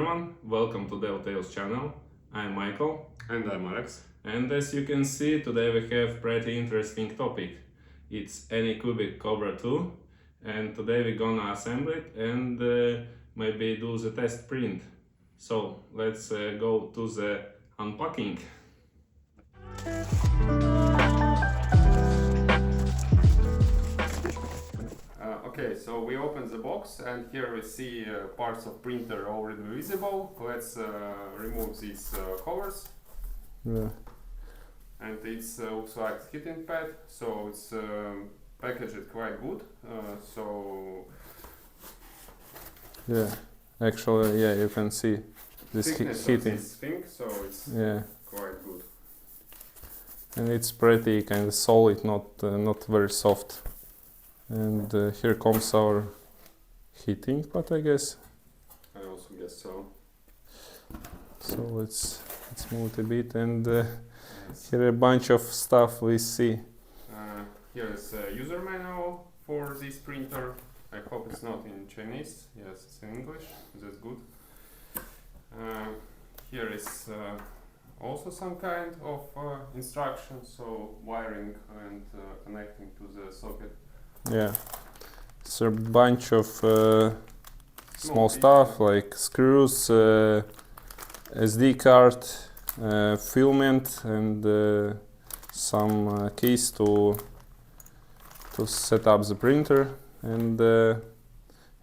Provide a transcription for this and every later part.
everyone, welcome to Tales channel. I'm Michael. And I'm Alex. And as you can see, today we have pretty interesting topic. It's Anycubic Kobra 2, and today we're gonna assemble it and maybe do the test print. So let's go to the unpacking. Okay, so we open the box and here we see parts of printer already visible. Let's remove these covers. Yeah. And it looks like heating pad, so it's packaged quite good. Yeah, actually, yeah, you can see this thickness heating. of this thing, so it's quite good. And it's pretty kind of solid, not very soft. And here comes our heating pad, I guess. I also guess so. So let's move it a bit, and here a bunch of stuff we see. Here is a user manual for this printer. I hope it's not in Chinese. Yes, it's in English. That's good. Here is also some kind of instructions, so wiring and connecting to the socket. Yeah, it's a bunch of small pieces. stuff like screws, SD card, filament, and some keys to set up the printer. And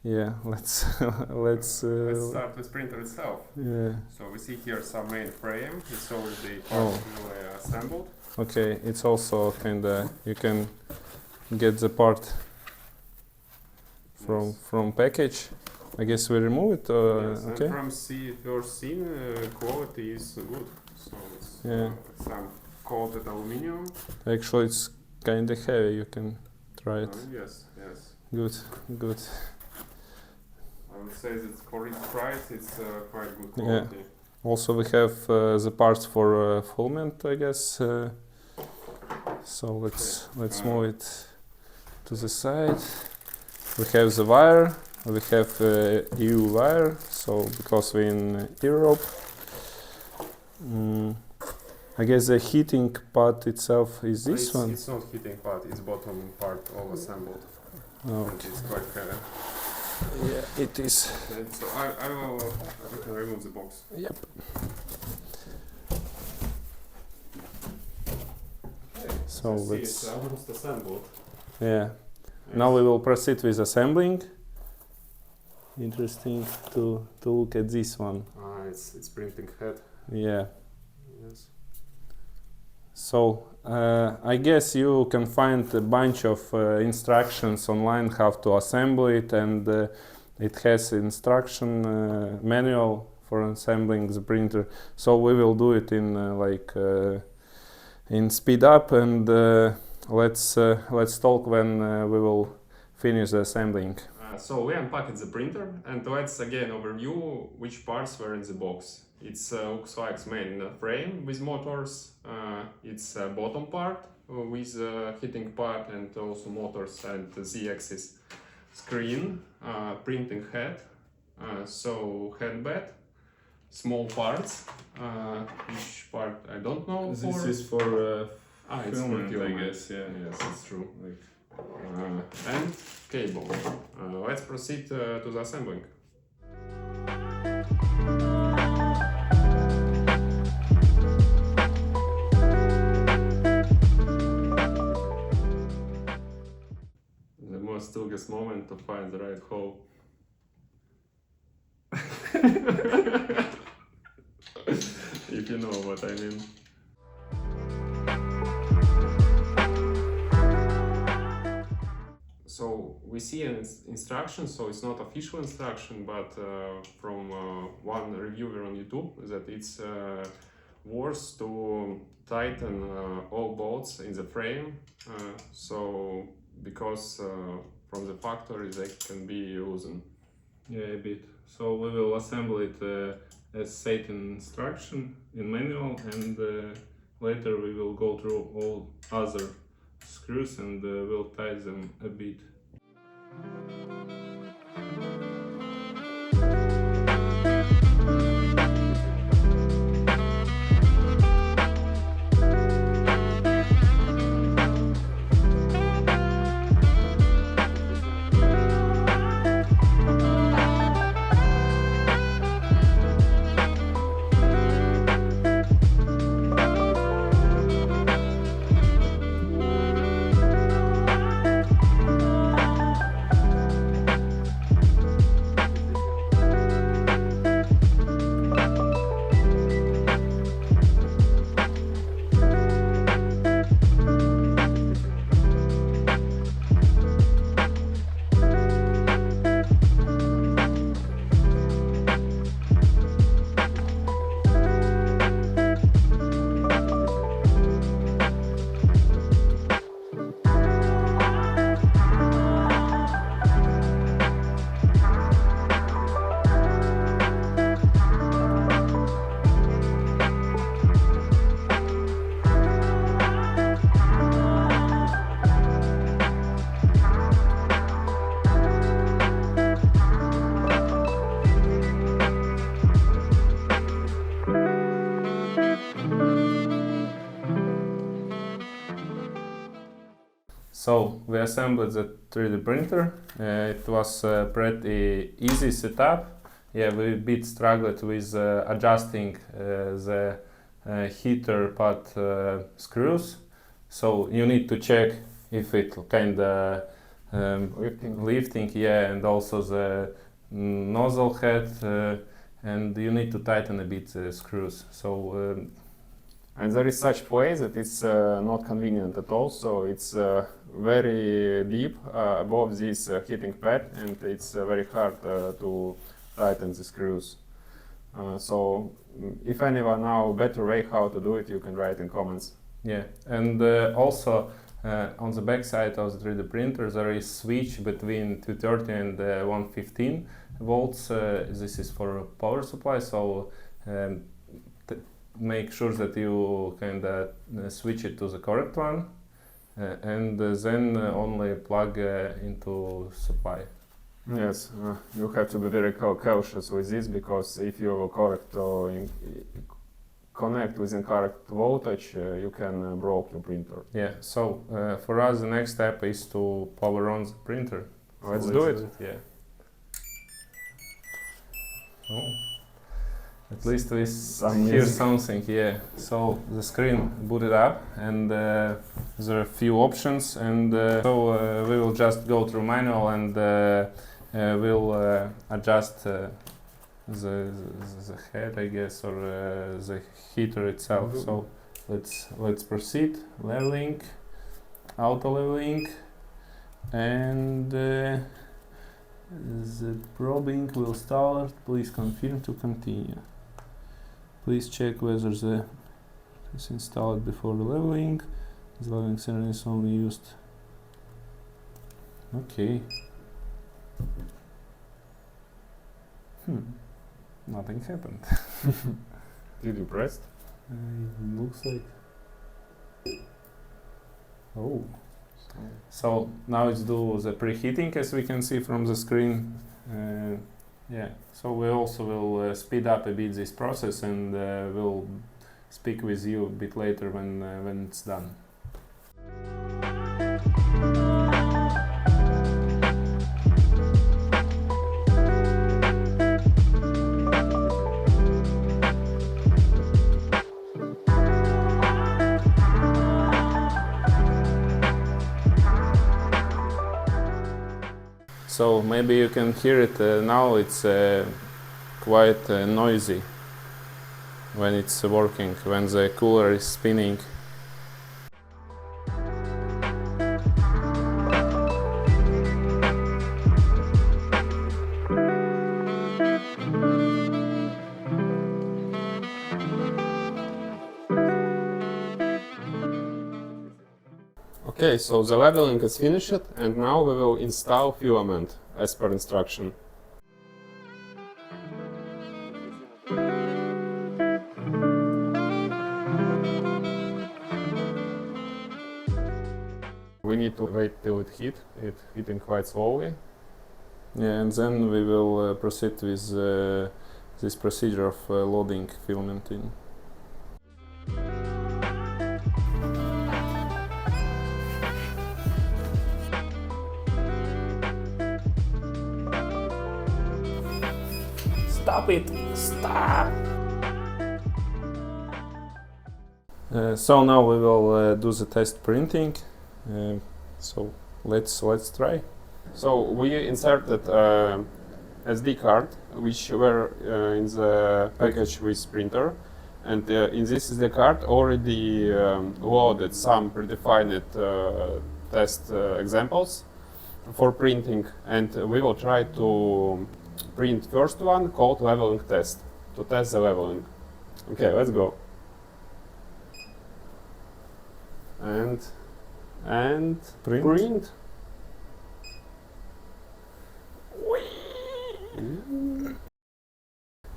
yeah, let's Let's start with printer itself. Yeah. So we see here some main frame. It's already partially assembled. Okay, it's also kinda, you can get the part from package. I guess we remove it. Yes, Okay. and from first scene, quality is good. So it's some coated aluminium. Actually, it's kinda heavy. You can try it. Yes, yes. Good. I would say that for its price, it's quite good quality. Also, we have the parts for filament, I guess. So let's move it to the side. We have the wire. We have EU wire. So because we're in Europe, I guess the heating part itself is this one. It's not heating part. It's bottom part all assembled. Oh, And it's quite heavy. yeah, it is. And so I can remove the box. Yep. So It's almost assembled. yeah. Now we will proceed with assembling. Interesting to look at this one. It's printing head. Yeah. Yes. So I guess you can find a bunch of instructions online how to assemble it, and it has instruction manual for assembling the printer. So we will do it in in speed up, and let's talk when we will finish the assembling. So we unpacked the printer, and let's again overview which parts were in the box. It's looks like main frame with motors. It's bottom part with heating part and also motors and the Z-axis. Screen, printing head, so head bed, small parts. Which part I don't know. This is for it's for filament, I filament. guess. Yeah. Yes, it's true. And cable. Let's proceed to the assembling. The most tedious moment to find the right hole. If you know what I mean. So we see an instruction, so it's not official instruction, but from one reviewer on YouTube, that it's worth to tighten all bolts in the frame. So because from the factory they can be loosened. Yeah, a bit. So we will assemble it as said in instruction in manual, and later we will go through all other screws and we'll tighten them a bit. So we assembled the 3D printer. It was pretty easy setup. Yeah, we a bit struggled with adjusting the heater pad screws. So you need to check if it kind of lifting, yeah, and also the nozzle head, and you need to tighten a bit the screws. So and there is such place that it's not convenient at all. So it's very deep above this heating pad, and it's very hard to tighten the screws. So if anyone know better way how to do it, you can write in comments. yeah, and also on the back side of the 3D printer there is switch between 230 and 115 volts. This is for power supply, so make sure that you kind of switch it to the correct one, and then only plug into supply. Yes, you have to be very cautious with this, because if you correct connect with incorrect voltage, you can broke your printer. Yeah, so for us the next step is to power on the printer. So Let's do it. Yeah. Oh. At least we hear something, yeah. So the screen booted up, and there are a few options, and so we will just go through manual, and we'll adjust the head, I guess, or the heater itself. Mm-hmm. So let's proceed. Leveling, auto leveling, and the probing will start. Please confirm to continue. Please check whether the is installed before the leveling. The leveling center is only used. Okay. Nothing happened. Did you press? Looks like. Oh. So now it's do the preheating, as we can see from the screen. Yeah. So we also will speed up a bit this process, and we'll speak with you a bit later when it's done. So maybe you can hear it now. It's quite noisy when it's working, when the cooler is spinning. Okay, so the leveling is finished, and now we will install filament as per instruction. We need to wait till it heat. It's heating quite slowly. Yeah, and then we will proceed with this procedure of loading filament in. Stop it! Stop! So now we will do the test printing. So let's try. So we inserted SD card, which were in the package with printer, and in this SD card already loaded some predefined test examples for printing, and we will try to print first one called leveling test to test the leveling. Okay, let's go. And print.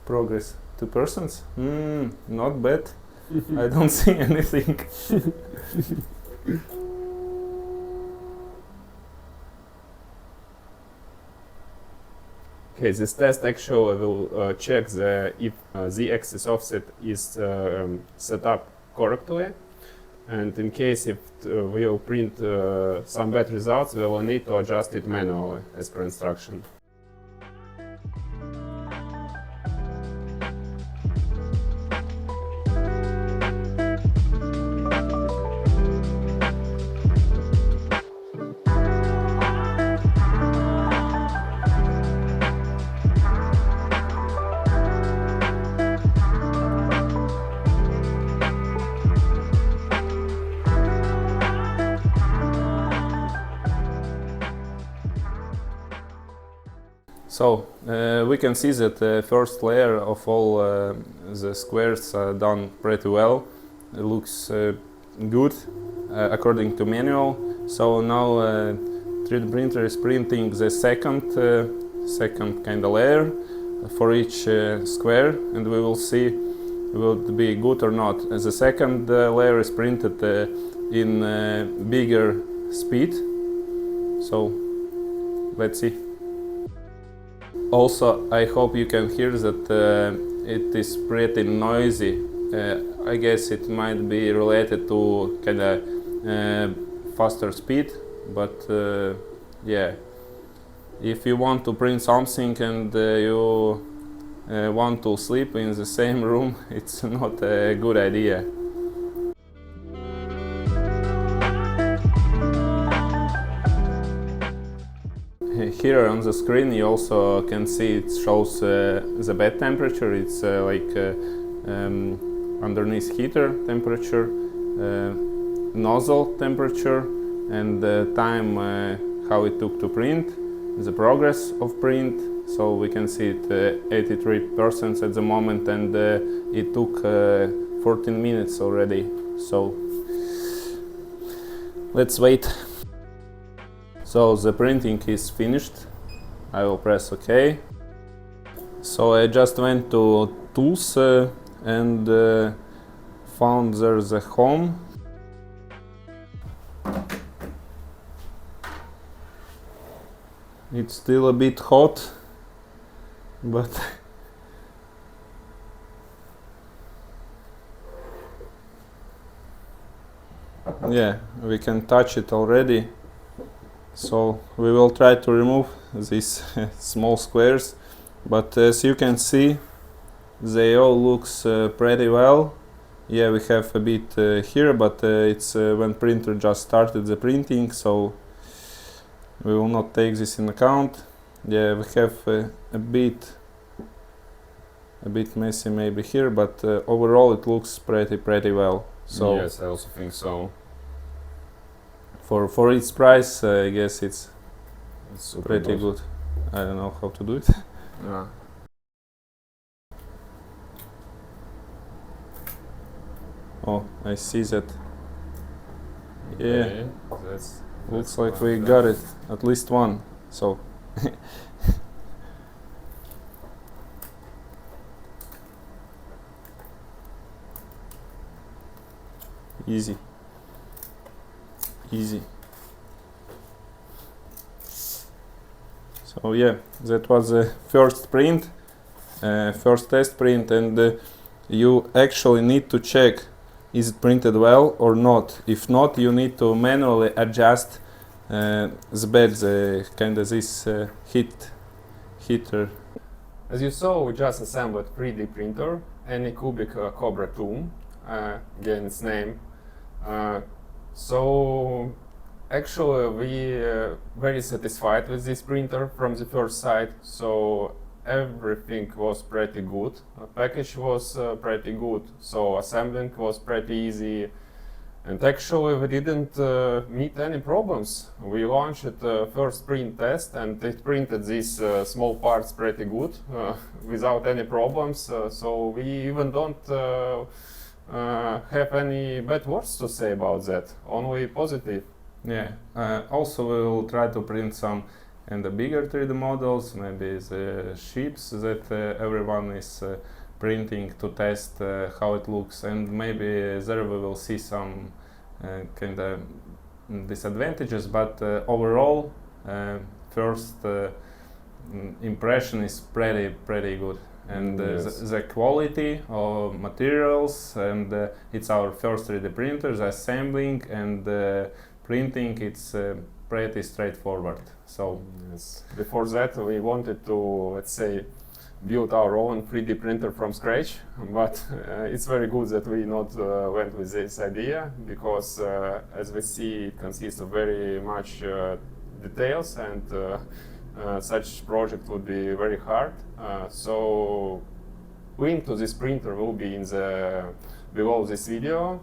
Progress 2%. Not bad. I don't see anything. Okay, this test actually will check if the axis offset is set up correctly, And in case if we will print some bad results, we will need to adjust it manually as per instruction. So we can see that the first layer of all the squares are done pretty well. It looks good according to manual. So now 3D printer is printing the second kind of layer for each square, and we will see will it be good or not. The second layer is printed in bigger speed. So let's see. Also, I hope you can hear that it is pretty noisy. I guess it might be related to kind of faster speed, but yeah, if you want to print something and you want to sleep in the same room, it's not a good idea. Here on the screen you also can see it shows the bed temperature. It's underneath heater temperature, nozzle temperature, and the time how it took to print, the progress of print. So we can see it 83% at the moment, and it took 14 minutes already. So let's wait. So the printing is finished. I will press OK. So I just went to Tools and found there's a Home. It's still a bit hot, but yeah, we can touch it already. So we will try to remove these small squares, but as you can see, they all looks pretty well. Yeah, we have a bit here, but it's when printer just started the printing, so we will not take this in account. Yeah, we have a bit messy maybe here, but overall it looks pretty well. So yes, I also think so. For its price, I guess it's super pretty good. I don't know how to do it. Yeah. Oh, I see that. Yeah, Okay, looks like we got it. At least one. So easy. So yeah, that was the first print, first test print, and you actually need to check is it printed well or not. If not, you need to manually adjust the bed, kind of this heater. As you saw, we just assembled 3D printer, Anycubic Kobra 2, again its name. So actually we very satisfied with this printer from the first sight. So everything was pretty good. Package was pretty good. So assembling was pretty easy. And actually we didn't meet any problems. We launched first print test and it printed these small parts pretty good without any problems. So we even don't have any bad words to say about that, only positive. Yeah, also we will try to print some and the bigger 3D models, maybe the ships that everyone is printing to test how it looks, and maybe there we will see some kind of disadvantages, but overall first impression is pretty good. and Yes. the quality of materials, and it's our first 3D printer. The assembling and printing, it's pretty straightforward. So Yes. Before that, we wanted to, let's say, build our own 3D printer from scratch, but it's very good that we not went with this idea, because as we see, it consists of very much details, and such project would be very hard. So link to this printer will be in the below this video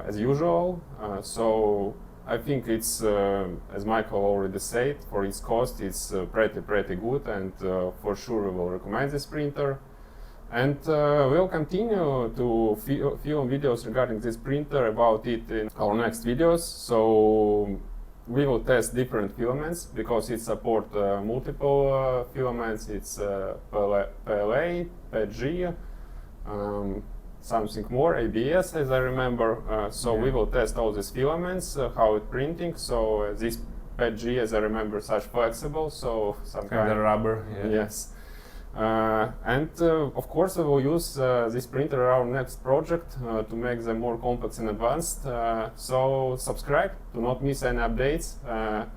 as usual. So I think it's, as Michael already said, for its cost, it's pretty good, and for sure we will recommend this printer. And we'll continue to film videos regarding this printer, about it in our next videos. So we will test different filaments, because it supports multiple filaments. It's PLA, PETG, something more, ABS, as I remember. So we will test all these filaments, how it's printing. So this PETG, as I remember, such flexible, so some kind of rubber. Yes. And of course, we will use this printer in our next project to make them more complex and advanced. So subscribe to not miss any updates,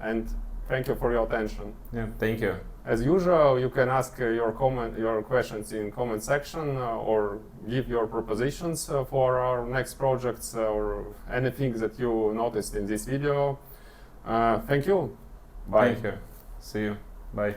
and thank you for your attention. Yeah, thank you. As usual, you can ask your questions in comment section, or give your propositions for our next projects, or anything that you noticed in this video. Thank you. Bye. Thank you. See you. Bye.